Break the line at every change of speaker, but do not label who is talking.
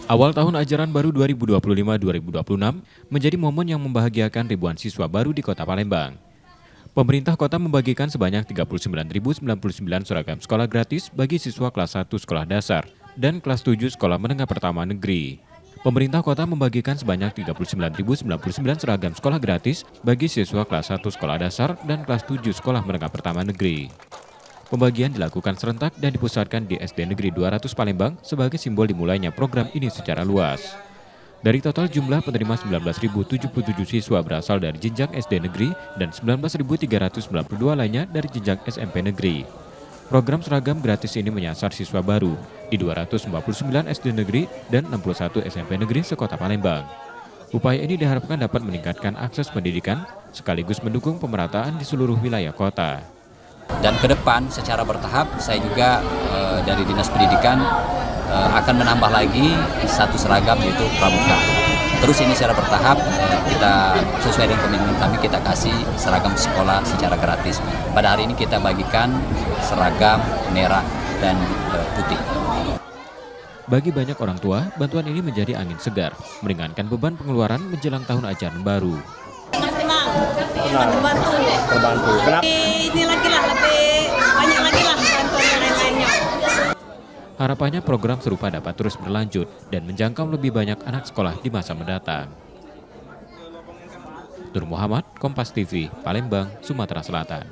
Awal tahun ajaran baru 2025-2026 menjadi momen yang membahagiakan ribuan siswa baru di Kota Palembang. Pemerintah kota membagikan sebanyak 39.099 seragam sekolah gratis bagi siswa kelas 1 sekolah dasar dan kelas 7 sekolah menengah pertama negeri. Pemerintah kota membagikan sebanyak 39.099 seragam sekolah gratis bagi siswa kelas 1 sekolah dasar dan kelas 7 sekolah menengah pertama negeri. Pembagian dilakukan serentak dan dipusatkan di SD Negeri 200 Palembang sebagai simbol dimulainya program ini secara luas. Dari total jumlah penerima 19.077 siswa berasal dari jenjang SD negeri dan 19.392 lainnya dari jenjang SMP negeri. Program seragam gratis ini menyasar siswa baru di 249 SD negeri dan 61 SMP negeri sekota Palembang. Upaya ini diharapkan dapat meningkatkan akses pendidikan sekaligus mendukung pemerataan di seluruh wilayah kota.
Dan ke depan secara bertahap saya juga dari Dinas Pendidikan akan menambah lagi satu seragam yaitu pramuka. Terus ini secara bertahap kita sesuai dengan komitmen kami kita kasih seragam sekolah secara gratis. Pada hari ini kita bagikan seragam merah dan putih.
Bagi banyak orang tua, bantuan ini menjadi angin segar, meringankan beban pengeluaran menjelang tahun ajaran baru.
Terbantu. Kenapa?
Ini lagi lah, lebih banyak lagi lah bantuan yang lainnya.
Harapannya program serupa dapat terus berlanjut dan menjangkau lebih banyak anak sekolah di masa mendatang. Nur Muhammad, Kompas TV, Palembang, Sumatera Selatan.